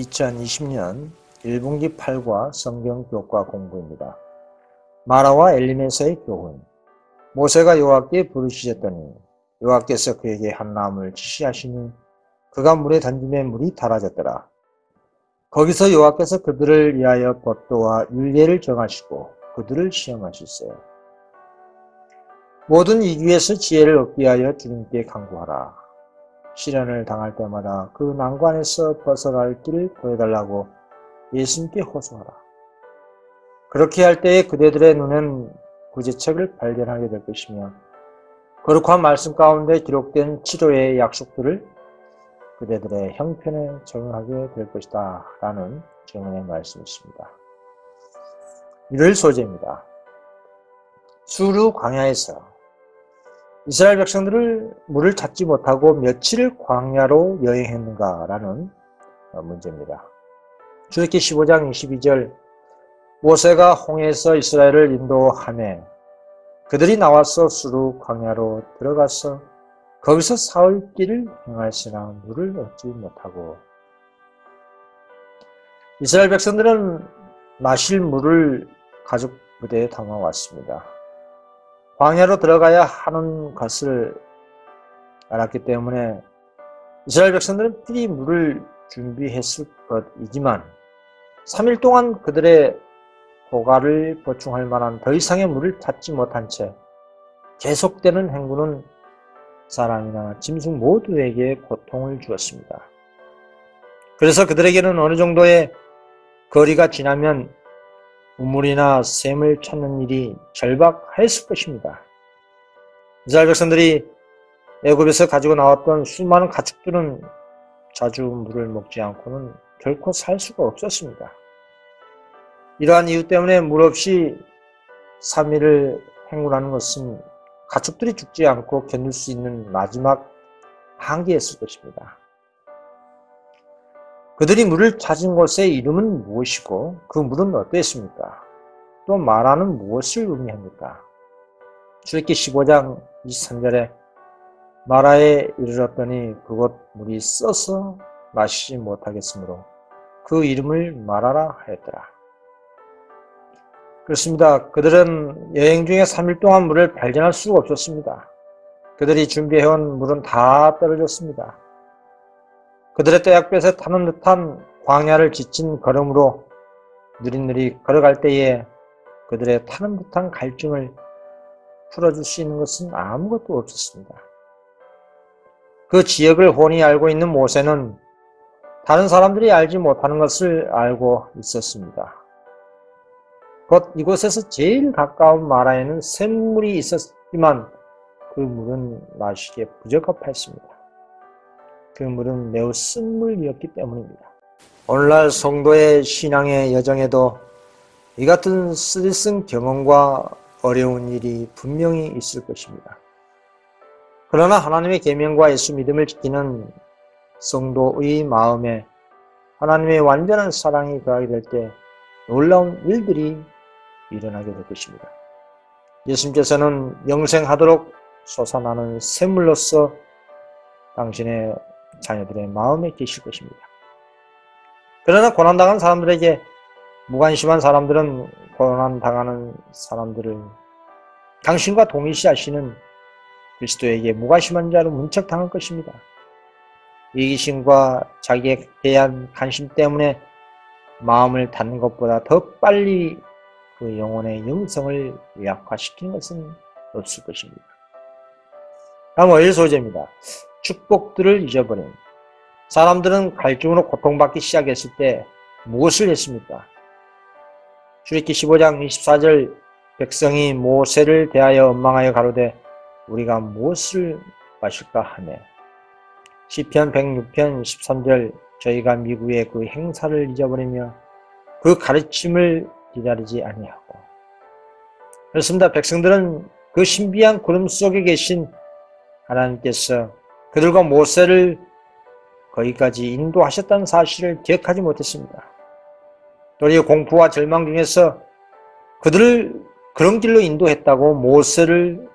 2020년 1분기 8과 성경 교과 공부입니다. 마라와 엘리메서의 교훈. 모세가 여호와께 부르짖었더니 여호와께서 그에게 한 나무를 지시하시니 그가 물에 던짐에 물이 달아졌더라. 거기서 여호와께서 그들을 위하여 법도와 율례를 정하시고 그들을 시험하실세. 모든 이기에서 지혜를 얻기 위하여 주님께 간구하라. 시련을 당할 때마다 그 난관에서 벗어날 길을 보여달라고 예수님께 호소하라. 그렇게 할 때에 그대들의 눈은 구제책을 발견하게 될 것이며 거룩한 말씀 가운데 기록된 치료의 약속들을 그대들의 형편에 적용하게 될 것이다 라는 증언의 말씀이십니다. 일요일 소재입니다. 수르 광야에서 이스라엘 백성들을 물을 찾지 못하고 며칠을 광야로 여행했는가라는 문제입니다. 출애굽기 15장 22절 모세가 홍해에서 이스라엘을 인도하매 그들이 나와서 수르 광야로 들어가서 거기서 사흘 길을 행하였으나 물을 얻지 못하고. 이스라엘 백성들은 마실 물을 가죽 부대에 담아왔습니다. 광야로 들어가야 하는 것을 알았기 때문에 이스라엘 백성들은 미리 물을 준비했을 것이지만 3일 동안 그들의 고갈을 보충할 만한 더 이상의 물을 찾지 못한 채 계속되는 행군은 사람이나 짐승 모두에게 고통을 주었습니다. 그래서 그들에게는 어느 정도의 거리가 지나면 우물이나 샘을 찾는 일이 절박했을 것입니다. 이스라엘 백성들이 애굽에서 가지고 나왔던 수많은 가축들은 자주 물을 먹지 않고는 결코 살 수가 없었습니다. 이러한 이유 때문에 물 없이 3일을 행군하는 것은 가축들이 죽지 않고 견딜 수 있는 마지막 한계였을 것입니다. 그들이 물을 찾은 곳의 이름은 무엇이고 그 물은 어땠습니까? 또 마라는 무엇을 의미합니까? 출애굽기 15장 23절에 마라에 이르렀더니 그곳 물이 써서 마시지 못하겠으므로 그 이름을 마라라 하였더라. 그렇습니다. 그들은 여행 중에 3일 동안 물을 발견할 수가 없었습니다. 그들이 준비해온 물은 다 떨어졌습니다. 그들의 떼약볕에 타는 듯한 광야를 지친 걸음으로 느릿느릿 걸어갈 때에 그들의 타는 듯한 갈증을 풀어줄 수 있는 것은 아무것도 없었습니다. 그 지역을 훤히 알고 있는 모세는 다른 사람들이 알지 못하는 것을 알고 있었습니다. 곧 이곳에서 제일 가까운 마라에는 샘물이 있었지만 그 물은 마시기에 부적합했습니다. 그 물은 매우 쓴 물이었기 때문입니다. 오늘날 성도의 신앙의 여정에도 이 같은 쓰디쓴 경험과 어려운 일이 분명히 있을 것입니다. 그러나 하나님의 계명과 예수 믿음을 지키는 성도의 마음에 하나님의 완전한 사랑이 거하게 될 때 놀라운 일들이 일어나게 될 것입니다. 예수님께서는 영생하도록 솟아나는 샘물로서 당신의 자녀들의 마음에 계실 것입니다. 그러나 고난당한 사람들에게 무관심한 사람들은 고난당하는 사람들을 당신과 동일시하시는 그리스도에게 무관심한 자로 문책당할 것입니다. 이기심과 자기에 대한 관심 때문에 마음을 닫는 것보다 더 빨리 그 영혼의 영성을 약화시키는 것은 없을 것입니다. 다음 오일 소재입니다. 축복들을 잊어버린. 사람들은 갈증으로 고통받기 시작했을 때 무엇을 했습니까? 출애굽기 15장 24절 백성이 모세를 대하여 원망하여 가로되 우리가 무엇을 마실까 하매 시편 106편 13절 저희가 미국의 그 행사를 잊어버리며 그 가르침을 기다리지 아니하고. 그렇습니다. 백성들은 그 신비한 구름 속에 계신 하나님께서 그들과 모세를 거기까지 인도하셨다는 사실을 기억하지 못했습니다. 도리어 공포와 절망 중에서 그들을 그런 길로 인도했다고 모세를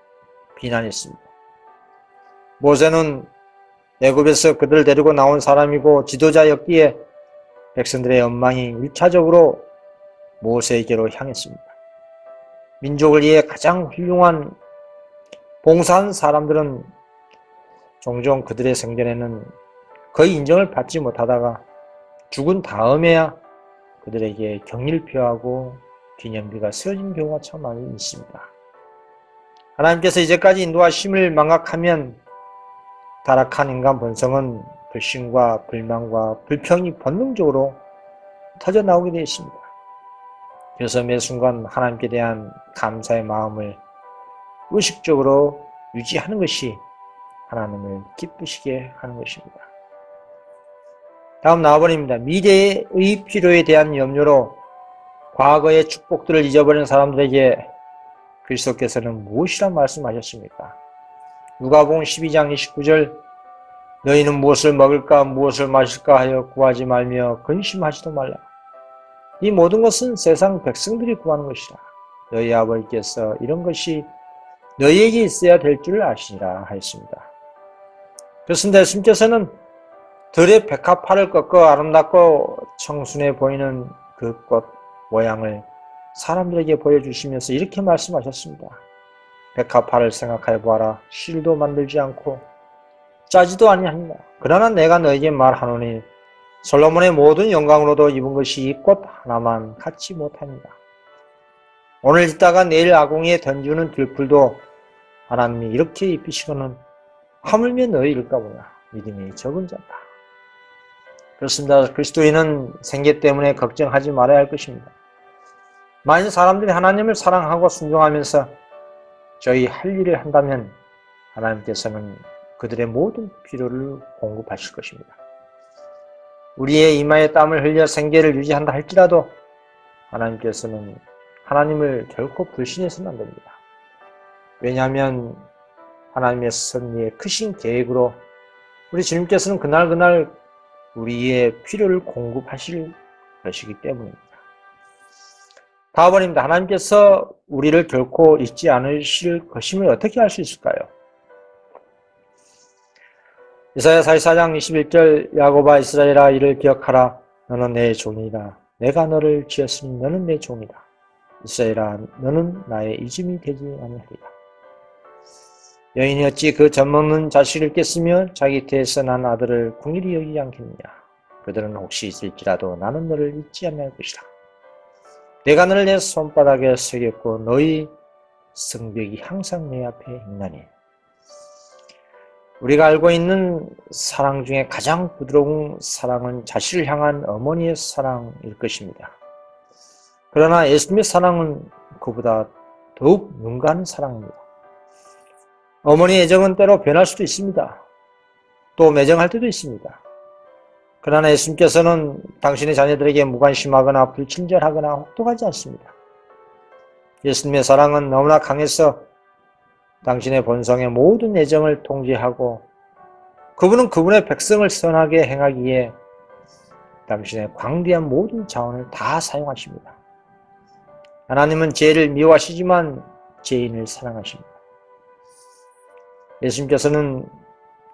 비난했습니다. 모세는 애굽에서 그들을 데리고 나온 사람이고 지도자였기에 백성들의 연망이 1차적으로 모세에게로 향했습니다. 민족을 위해 가장 훌륭한 봉사한 사람들은 종종 그들의 생전에는 거의 인정을 받지 못하다가 죽은 다음에야 그들에게 경의를 표하고 기념비가 세워진 경우가 참 많이 있습니다. 하나님께서 이제까지 인도하심을 망각하면 타락한 인간 본성은 불신과 불만과 불평이 본능적으로 터져나오게 되어 있습니다. 그래서 매 순간 하나님께 대한 감사의 마음을 의식적으로 유지하는 것이 하나님을 기쁘시게 하는 것입니다. 다음 나와버립니다. 미래의 필요에 대한 염려로 과거의 축복들을 잊어버린 사람들에게 그리스도께서는 무엇이라 말씀하셨습니까? 누가복음 12장 29절 너희는 무엇을 먹을까 무엇을 마실까 하여 구하지 말며 근심하지도 말라. 이 모든 것은 세상 백성들이 구하는 것이라. 너희 아버지께서 이런 것이 너희에게 있어야 될 줄 아시니라 하였습니다. 그렇습니다. 예수님께서는 들의 백합화를 꺾어 아름답고 청순해 보이는 그 꽃 모양을 사람들에게 보여주시면서 이렇게 말씀하셨습니다. 백합화를 생각하여 보아라. 실도 만들지 않고 짜지도 아니하니라. 그러나 내가 너에게 말하노니 솔로몬의 모든 영광으로도 입은 것이 이 꽃 하나만 갖지 못합니다. 오늘 있다가 내일 아궁이에 던지는 들풀도 하나님이 이렇게 입히시고는 하물며 너희일까 보냐. 믿음이 적은 자다. 그렇습니다. 그리스도인은 생계 때문에 걱정하지 말아야 할 것입니다. 만일 사람들이 하나님을 사랑하고 순종하면서 저희 할 일을 한다면 하나님께서는 그들의 모든 필요를 공급하실 것입니다. 우리의 이마에 땀을 흘려 생계를 유지한다 할지라도 하나님께서는 하나님을 결코 불신해서는 안 됩니다. 왜냐하면 하나님의 섭리의 크신 계획으로 우리 주님께서는 그날 우리의 필요를 공급하실 것이기 때문입니다. 다음번입니다. 하나님께서 우리를 결코 잊지 않으실 것임을 어떻게 알 수 있을까요? 이사야 44장 21절 야곱아 이스라엘아 이를 기억하라. 너는 내 종이다. 내가 너를 지었으니 너는 내 종이다. 이스라엘아 너는 나의 이름이 되지 아니하리라. 여인이 어찌 그 젖먹는 자식을 깼으며 자기 태에서 난 아들을 긍휼히 여기지 않겠느냐. 그들은 혹시 있을지라도 나는 너를 잊지 않을 것이라. 내가 너를 내 손바닥에 새겼고 너희 성벽이 항상 내 앞에 있나니. 우리가 알고 있는 사랑 중에 가장 부드러운 사랑은 자식을 향한 어머니의 사랑일 것입니다. 그러나 예수님의 사랑은 그보다 더욱 능가하는 사랑입니다. 어머니의 애정은 때로 변할 수도 있습니다. 또 매정할 때도 있습니다. 그러나 예수님께서는 당신의 자녀들에게 무관심하거나 불친절하거나 혹독하지 않습니다. 예수님의 사랑은 너무나 강해서 당신의 본성의 모든 애정을 통제하고 그분은 그분의 백성을 선하게 행하기에 당신의 광대한 모든 자원을 다 사용하십니다. 하나님은 죄를 미워하시지만 죄인을 사랑하십니다. 예수님께서는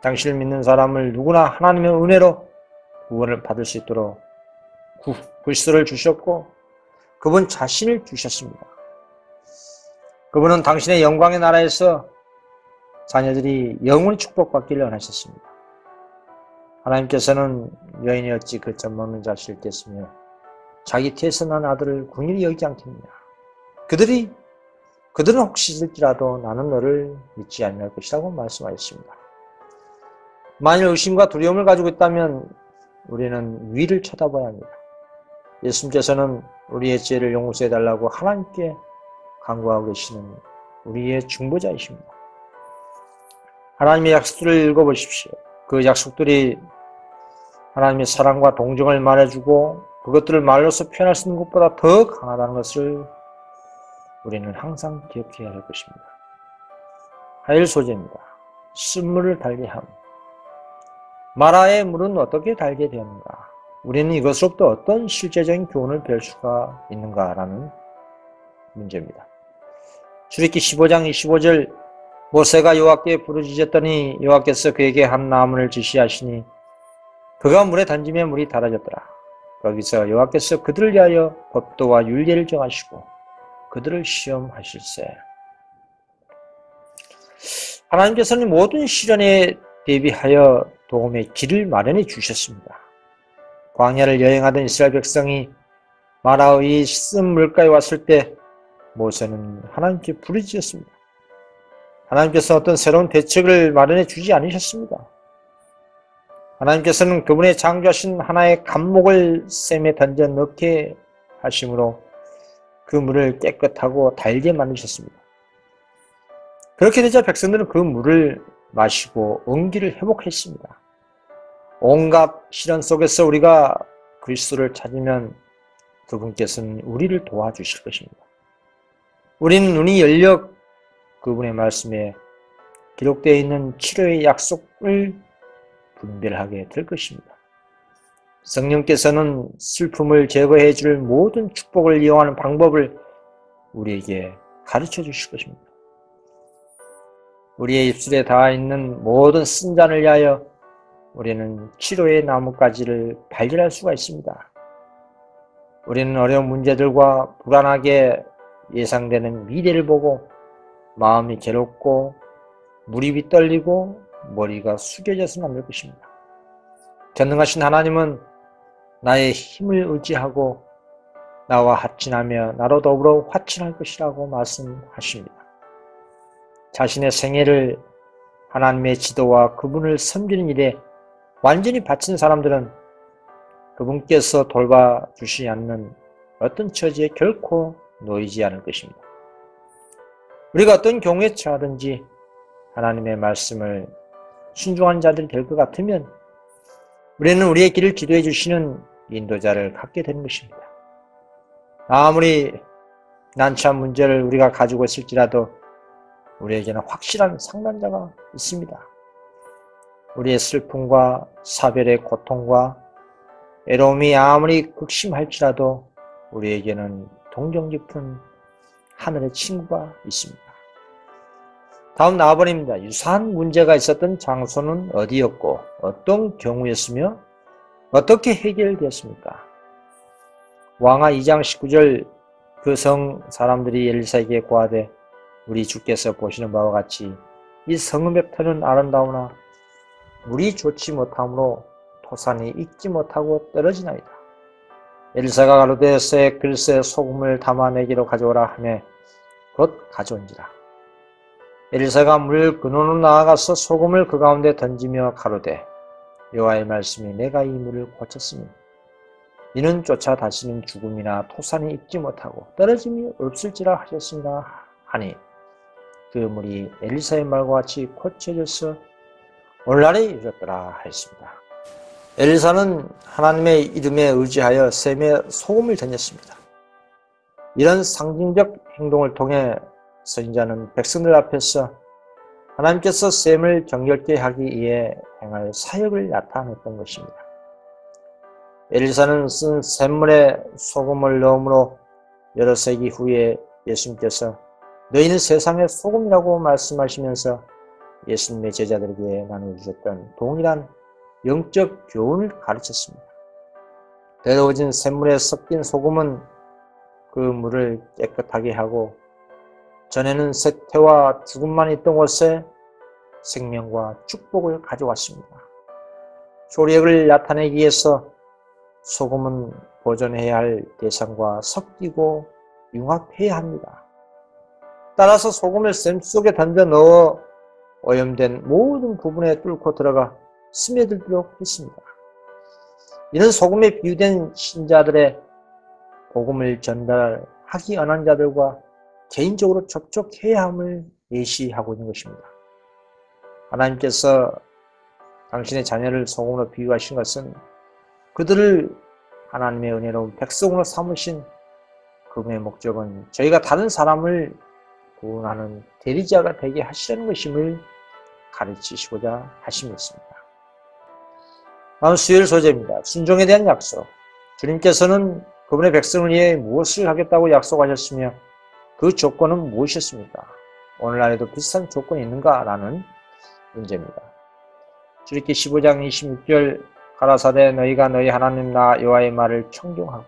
당신을 믿는 사람을 누구나 하나님의 은혜로 구원을 받을 수 있도록 그리스도를 주셨고 그분 자신을 주셨습니다. 그분은 당신의 영광의 나라에서 자녀들이 영원히 축복받기를 원하셨습니다. 하나님께서는 여인이 어찌 그 젖먹는 자식을 깼으며 자기 태에서 난 아들을 긍휼히 여기지 않겠느냐. 그들은 혹시 있을지라도 나는 너를 믿지 아니할 것이라고 말씀하셨습니다. 만일 의심과 두려움을 가지고 있다면 우리는 위를 쳐다봐야 합니다. 예수님께서는 우리의 죄를 용서해달라고 하나님께 간구하고 계시는 우리의 중보자이십니다. 하나님의 약속들을 읽어보십시오. 그 약속들이 하나님의 사랑과 동정을 말해주고 그것들을 말로서 표현할 수 있는 것보다 더 강하다는 것을 우리는 항상 기억해야 할 것입니다. 하일 소재입니다. 쓴물을 달게 함. 마라의 물은 어떻게 달게 되었는가? 우리는 이것으로부터 어떤 실제적인 교훈을 배울 수가 있는가라는 문제입니다. 출애굽기 15장 25절 모세가 여호와께 부르짖었더니 여호와께서 그에게 한 나무를 지시하시니 그가 물에 던지면 물이 달아졌더라. 거기서 여호와께서 그들을 위하여 법도와 율례를 정하시고 그들을 시험하실세. 하나님께서는 모든 시련에 대비하여 도움의 길을 마련해 주셨습니다. 광야를 여행하던 이스라엘 백성이 마라의 쓴 물가에 왔을 때 모세는 하나님께 부르짖었습니다. 하나님께서 어떤 새로운 대책을 마련해 주지 않으셨습니다. 하나님께서는 그분의 창조하신 하나의 감목을 샘에 던져 넣게 하심으로 그 물을 깨끗하고 달게 만드셨습니다. 그렇게 되자 백성들은 그 물을 마시고 온기를 회복했습니다. 온갖 시련 속에서 우리가 그리스도를 찾으면 그분께서는 우리를 도와주실 것입니다. 우리는 눈이 열려 그분의 말씀에 기록되어 있는 치료의 약속을 분별하게 될 것입니다. 성령께서는 슬픔을 제거해 줄 모든 축복을 이용하는 방법을 우리에게 가르쳐 주실 것입니다. 우리의 입술에 닿아 있는 모든 쓴 잔을 위하여 우리는 치료의 나뭇가지를 발견할 수가 있습니다. 우리는 어려운 문제들과 불안하게 예상되는 미래를 보고 마음이 괴롭고 무릎이 떨리고 머리가 숙여져서는 안 될 것입니다. 전능하신 하나님은 나의 힘을 의지하고 나와 합친하며 나로 더불어 화친할 것이라고 말씀하십니다. 자신의 생애를 하나님의 지도와 그분을 섬기는 일에 완전히 바친 사람들은 그분께서 돌봐주시지 않는 어떤 처지에 결코 놓이지 않을 것입니다. 우리가 어떤 경우에 처하든지 하나님의 말씀을 순종한 자들이 될 것 같으면 우리는 우리의 길을 지도해 주시는 인도자를 갖게 되는 것입니다. 아무리 난처한 문제를 우리가 가지고 있을지라도 우리에게는 확실한 상담자가 있습니다. 우리의 슬픔과 사별의 고통과 외로움이 아무리 극심할지라도 우리에게는 동정 깊은 하늘의 친구가 있습니다. 다음 나와버립니다. 유사한 문제가 있었던 장소는 어디였고 어떤 경우였으며 어떻게 해결되었습니까? 왕하 2장 19절 그 성 사람들이 엘리사에게 고하되 우리 주께서 보시는 바와 같이 이 성읍의 터는 아름다우나 물이 좋지 못하므로 토산이 익지 못하고 떨어지나이다. 엘리사가 가로되 새 글쎄 소금을 담아내기로 가져오라 하매 곧 가져온지라. 엘리사가 물 근원으로 나아가서 소금을 그 가운데 던지며 가로되 여호와의 말씀이 내가 이 물을 고쳤으니 이는 쫓아 다시는 죽음이나 토산이 익지 못하고 떨어짐이 없을지라 하셨습니다 하니 그 물이 엘리사의 말과 같이 고쳐져서 오늘날에 이르렀더라 하였습니다. 엘리사는 하나님의 이름에 의지하여 샘에 소금을 던졌습니다. 이런 상징적 행동을 통해 선지자는 백성들 앞에서 하나님께서 샘을 정결케 하기 위해 행할 사역을 나타냈던 것입니다. 엘리사는 쓴 샘물에 소금을 넣음으로 여러 세기 후에 예수님께서 너희는 세상의 소금이라고 말씀하시면서 예수님의 제자들에게 나눠주셨던 동일한 영적 교훈을 가르쳤습니다. 더러워진 샘물에 섞인 소금은 그 물을 깨끗하게 하고 전에는 쇠퇴와 죽음만 있던 곳에 생명과 축복을 가져왔습니다. 조력을 나타내기 위해서 소금은 보존해야 할 대상과 섞이고 융합해야 합니다. 따라서 소금을 샘 속에 던져 넣어 오염된 모든 부분에 뚫고 들어가 스며들도록 했습니다. 이는 소금에 비유된 신자들의 복음을 전달하기 원하는 자들과 개인적으로 접촉해야 함을 예시하고 있는 것입니다. 하나님께서 당신의 자녀를 소금으로 비유하신 것은 그들을 하나님의 은혜로운 백성으로 삼으신 그분의 목적은 저희가 다른 사람을 구원하는 대리자가 되게 하시려는 것임을 가르치시고자 하심이었습니다. 다음 수요일 소재입니다. 순종에 대한 약속. 주님께서는 그분의 백성을 위해 무엇을 하겠다고 약속하셨으며 그 조건은 무엇이었습니까? 오늘날에도 비슷한 조건이 있는가? 라는 문제입니다. 출애굽기 15장 26절 가라사대 너희가 너희 하나님 나 여호와의 말을 청종하고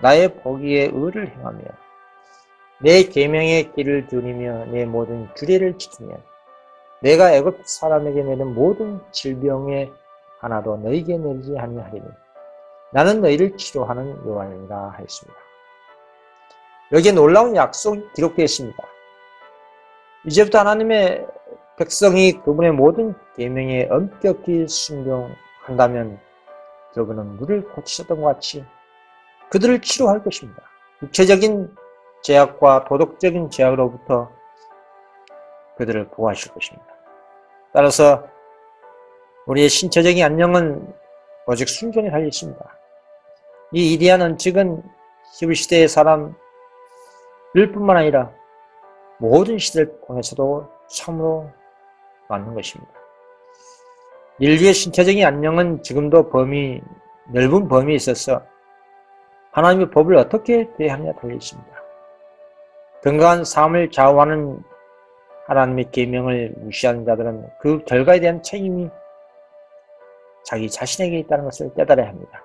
나의 보기에 의를 행하며 내 계명의 길을 들이며 내 모든 규례를 지키면 내가 애굽 사람에게 내는 모든 질병의 하나도 너희에게 내리지 아니하리니 나는 너희를 치료하는 여호와니라 하였습니다. 여기에 놀라운 약속이 기록되어 있습니다. 이제부터 하나님의 백성이 그분의 모든 계명에 엄격히 순종한다면 그분은 물을 고치셨던 것 같이 그들을 치료할 것입니다. 육체적인 죄악과 도덕적인 죄악으로부터 그들을 보호하실 것입니다. 따라서 우리의 신체적인 안녕은 오직 순종에 달려 있습니다. 이 이디안 언칙은 히브리 시대의 사람일 뿐만 아니라 모든 시대를 통해서도 참으로 맞는 것입니다. 인류의 신체적인 안녕은 지금도 넓은 범위에 있어서 하나님의 법을 어떻게 대하느냐에 달려 있습니다. 건강한 삶을 좌우하는 하나님의 계명을 무시하는 자들은 그 결과에 대한 책임이 자기 자신에게 있다는 것을 깨달아야 합니다.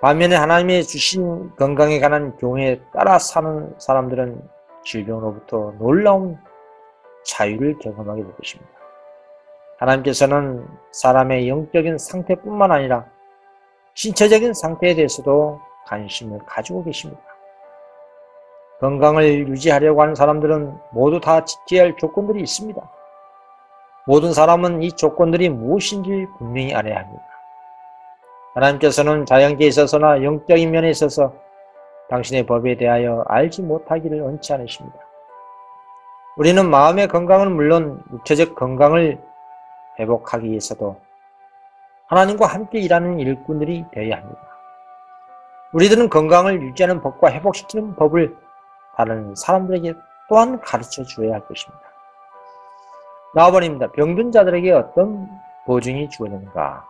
반면에 하나님의 주신 건강에 관한 교훈에 따라 사는 사람들은 질병으로부터 놀라운 자유를 경험하게 될 것입니다. 하나님께서는 사람의 영적인 상태뿐만 아니라 신체적인 상태에 대해서도 관심을 가지고 계십니다. 건강을 유지하려고 하는 사람들은 모두 다 지켜야 할 조건들이 있습니다. 모든 사람은 이 조건들이 무엇인지 분명히 알아야 합니다. 하나님께서는 자연계에 있어서나 영적인 면에 있어서 당신의 법에 대하여 알지 못하기를 원치 않으십니다. 우리는 마음의 건강은 물론 육체적 건강을 회복하기 위해서도 하나님과 함께 일하는 일꾼들이 되어야 합니다. 우리들은 건강을 유지하는 법과 회복시키는 법을 다른 사람들에게 또한 가르쳐 주어야 할 것입니다. 나와버립니다. 병든 자들에게 어떤 보증이 주어지는가?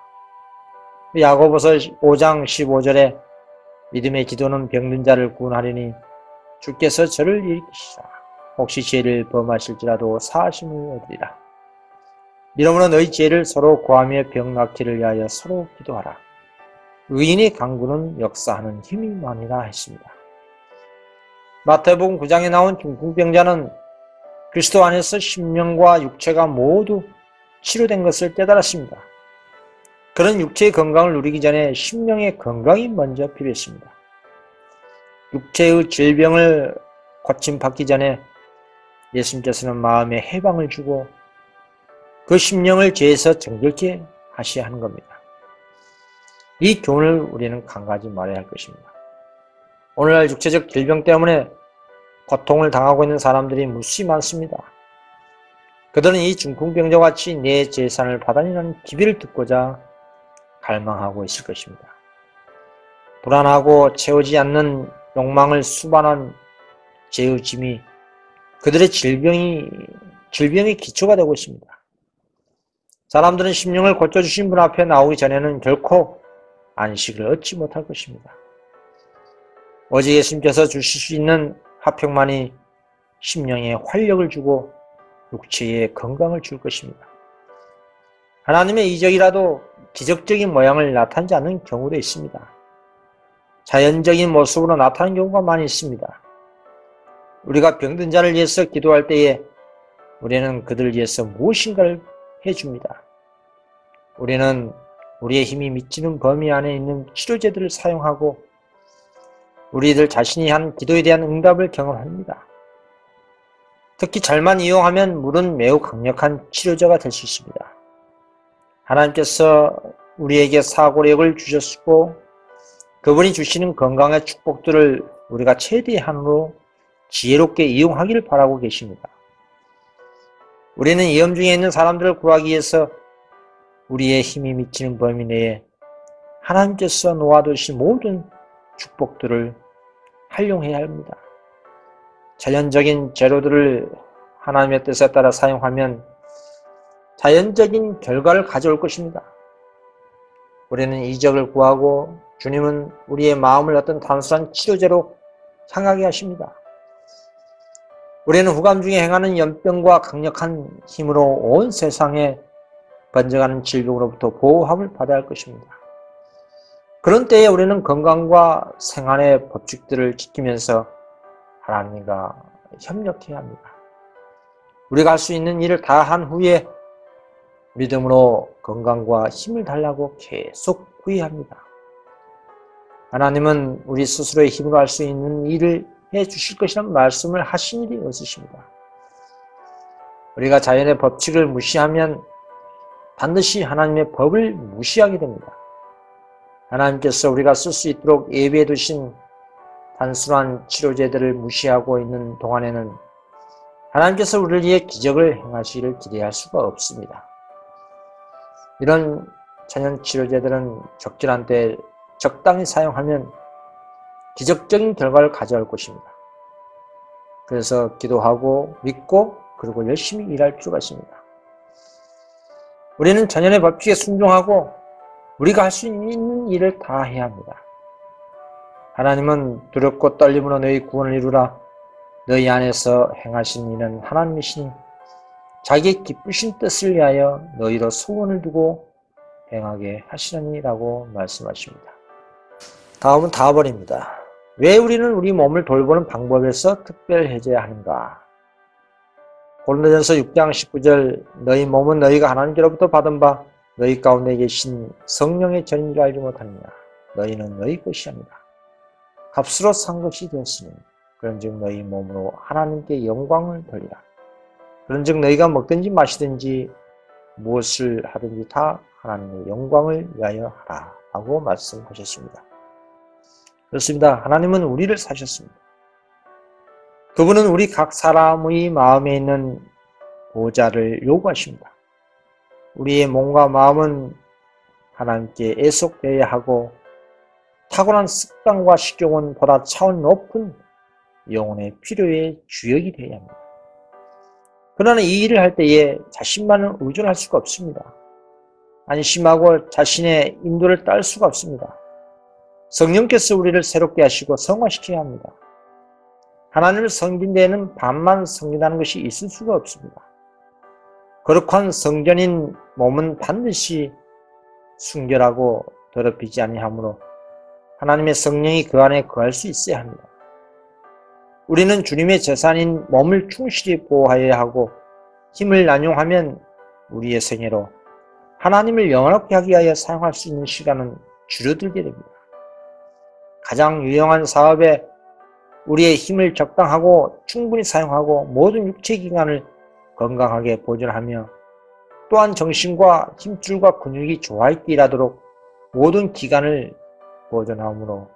야고보서 5장 15절에 믿음의 기도는 병든 자를 구원하리니 주께서 저를 일으키시라. 혹시 죄를 범하실지라도 사하심을 얻으리라. 이러므로 너희 죄를 서로 고하며 병 낫기를 위하여 서로 기도하라. 의인의 간구는 역사하는 힘이 많으라 했습니다. 마태복음 9장에 나온 중풍병자는 그리스도 안에서 심령과 육체가 모두 치료된 것을 깨달았습니다. 그런 육체의 건강을 누리기 전에 심령의 건강이 먼저 필요했습니다. 육체의 질병을 고침받기 전에 예수님께서는 마음의 해방을 주고 그 심령을 죄에서 정결케 하셔야 하는 겁니다. 이 교훈을 우리는 간과하지 말아야 할 것입니다. 오늘날 육체적 질병 때문에 고통을 당하고 있는 사람들이 무수히 많습니다. 그들은 이 중풍병자와 같이 내 재산을 받아내는 기비를 듣고자 갈망하고 있을 것입니다. 불안하고 채우지 않는 욕망을 수반한 죄의 짐이 그들의 질병의 기초가 되고 있습니다. 사람들은 심령을 고쳐주신 분 앞에 나오기 전에는 결코 안식을 얻지 못할 것입니다. 오직 예수님께서 주실 수 있는 화평만이 심령에 활력을 주고 육체에 건강을 줄 것입니다. 하나님의 이적이라도 기적적인 모양을 나타내지 않는 경우도 있습니다. 자연적인 모습으로 나타나는 경우가 많이 있습니다. 우리가 병든 자를 위해서 기도할 때에 우리는 그들을 위해서 무엇인가를 해줍니다. 우리는 우리의 힘이 미치는 범위 안에 있는 치료제들을 사용하고 우리들 자신이 한 기도에 대한 응답을 경험합니다. 특히 잘만 이용하면 물은 매우 강력한 치료제가 될 수 있습니다. 하나님께서 우리에게 사고력을 주셨고 그분이 주시는 건강의 축복들을 우리가 최대한으로 지혜롭게 이용하기를 바라고 계십니다. 우리는 위험 중에 있는 사람들을 구하기 위해서 우리의 힘이 미치는 범위 내에 하나님께서 놓아두신 모든 축복들을 활용해야 합니다. 자연적인 재료들을 하나님의 뜻에 따라 사용하면 자연적인 결과를 가져올 것입니다. 우리는 이적을 구하고 주님은 우리의 마음을 어떤 단순한 치료제로 향하게 하십니다. 우리는 후감 중에 행하는 연병과 강력한 힘으로 온 세상에 번져가는 질병으로부터 보호함을 받아야 할 것입니다. 그런 때에 우리는 건강과 생활의 법칙들을 지키면서 하나님과 협력해야 합니다. 우리가 할 수 있는 일을 다 한 후에 믿음으로 건강과 힘을 달라고 계속 구해야 합니다. 하나님은 우리 스스로의 힘으로 할 수 있는 일을 해 주실 것이라는 말씀을 하신 일이 없으십니다. 우리가 자연의 법칙을 무시하면 반드시 하나님의 법을 무시하게 됩니다. 하나님께서 우리가 쓸 수 있도록 예비해 두신 단순한 치료제들을 무시하고 있는 동안에는 하나님께서 우리를 위해 기적을 행하시기를 기대할 수가 없습니다. 이런 천연 치료제들은 적절한 때 적당히 사용하면 기적적인 결과를 가져올 것입니다. 그래서 기도하고 믿고 그리고 열심히 일할 필요가 있습니다. 우리는 자연의 법칙에 순종하고 우리가 할 수 있는 일을 다 해야 합니다. 하나님은 두렵고 떨림으로 너희 구원을 이루라. 너희 안에서 행하신 이는 하나님이시니 자기의 기쁘신 뜻을 위하여 너희로 소원을 두고 행하게 하시느니라고 말씀하십니다. 다음은 다번입니다. 왜 우리는 우리 몸을 돌보는 방법에서 특별해져야 하는가? 고린도전서 6장 19절 너희 몸은 너희가 하나님께로부터 받은 바 너희 가운데 계신 성령의 전인 줄 알지 못하느냐. 너희는 너희 것이 아니라 값으로 산 것이 되었으니 그런즉 너희 몸으로 하나님께 영광을 돌리라. 그런즉 너희가 먹든지 마시든지 무엇을 하든지 다 하나님의 영광을 위하여 하라 하고 말씀하셨습니다. 그렇습니다. 하나님은 우리를 사셨습니다. 그분은 우리 각 사람의 마음에 있는 보좌를 요구하십니다. 우리의 몸과 마음은 하나님께 애속되어야 하고 타고난 습관과 식욕은 보다 차원 높은 영혼의 필요의 주역이 되어야 합니다. 그러나 이 일을 할 때에 자신만은 의존할 수가 없습니다. 안심하고 자신의 인도를 따를 수가 없습니다. 성령께서 우리를 새롭게 하시고 성화시켜야 합니다. 하나님을 섬긴 데에는 반만 섬긴다는 것이 있을 수가 없습니다. 거룩한 성전인 몸은 반드시 순결하고 더럽히지 아니하므로 하나님의 성령이 그 안에 거할 수 있어야 합니다. 우리는 주님의 재산인 몸을 충실히 보호하여야 하고 힘을 남용하면 우리의 생애로 하나님을 영원하게 하기 위하여 사용할 수 있는 시간은 줄어들게 됩니다. 가장 유용한 사업에 우리의 힘을 적당하고 충분히 사용하고 모든 육체기관을 건강하게 보존하며 또한 정신과 힘줄과 근육이 좋아있게 일하도록 모든 기관을 보존하므로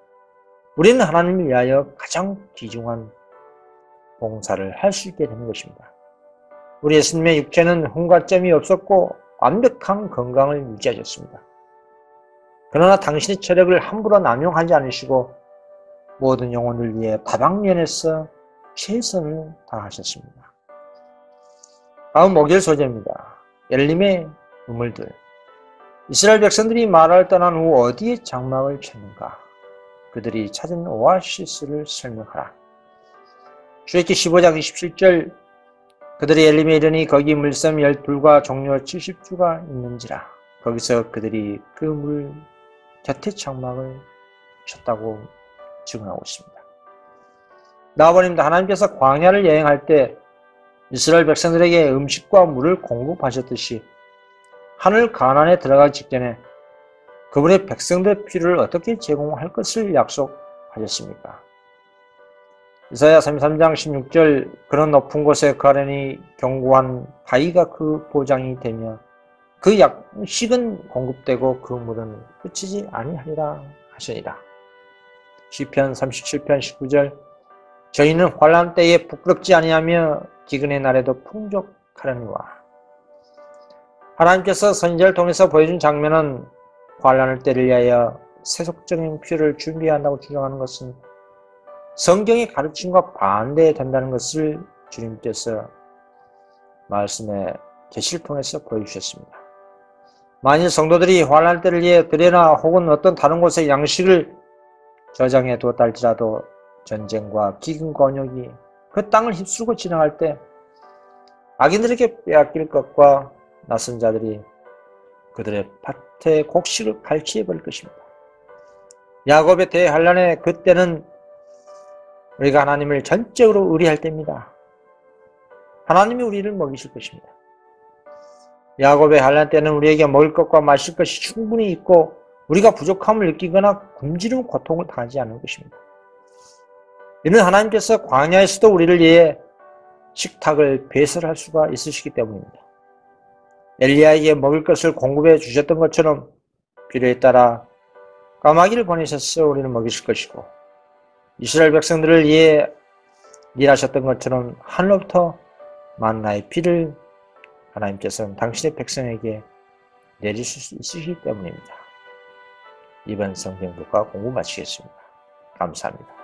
우리는 하나님을 위하여 가장 귀중한 봉사를 할 수 있게 되는 것입니다. 우리 예수님의 육체는 흠과 점이 없었고 완벽한 건강을 유지하셨습니다. 그러나 당신의 체력을 함부로 남용하지 않으시고 모든 영혼을 위해 다방면에서 최선을 다하셨습니다. 다음 목요일 소재입니다. 엘림의 우물들. 이스라엘 백성들이 마라를 떠난 후 어디에 장막을 쳤는가? 그들이 찾은 오아시스를 설명하라. 출애굽기 15장 27절 그들이 엘림에 이르니 거기 물섬 12과 종려 70주가 있는지라. 거기서 그들이 그 물 곁에 장막을 쳤다고 증언하고 있습니다. 나아버립니다. 하나님께서 광야를 여행할 때 이스라엘 백성들에게 음식과 물을 공급하셨듯이 하늘 가나안에 들어가기 직전에 그분의 백성들의 필요를 어떻게 제공할 것을 약속하셨습니까? 이사야 33장 16절 그런 높은 곳에 가려니 견고한 바위가 그 보장이 되며 그 양식은 공급되고 그 물은 그치지 아니하리라 하시니라. 시편 37편 19절 저희는 환난 때에 부끄럽지 아니하며 기근의 날에도 풍족하려니와. 하나님께서 선지자를 통해서 보여준 장면은 환난을 때를 위하여 세속적인 필요를 준비한다고 주장하는 것은 성경의 가르침과 반대된다는 것을 주님께서 말씀의 계시를 통해서 보여주셨습니다. 만일 성도들이 환난 때를 위해 들에나 혹은 어떤 다른 곳에 양식을 저장해 두었다 할지라도 전쟁과 기근과 언역이 그 땅을 휩쓸고 지나갈 때 악인들에게 빼앗길 것과 낯선 자들이 그들의 밭에 곡식을 갈취해버릴 것입니다. 야곱의 대환란에 그때는 우리가 하나님을 전적으로 의뢰할 때입니다. 하나님이 우리를 먹이실 것입니다. 야곱의 환란 때는 우리에게 먹을 것과 마실 것이 충분히 있고 우리가 부족함을 느끼거나 굶주림 고통을 당하지 않을 것입니다. 이는 하나님께서 광야에서도 우리를 위해 식탁을 배설할 수가 있으시기 때문입니다. 엘리야에게 먹을 것을 공급해 주셨던 것처럼 필요에 따라 까마귀를 보내셔서 우리를 먹이실 것이고 이스라엘 백성들을 위해 일하셨던 것처럼 하늘로부터 만나의 비를 하나님께서는 당신의 백성에게 내리실 수 있으시기 때문입니다. 이번 성경 교과 공부 마치겠습니다. 감사합니다.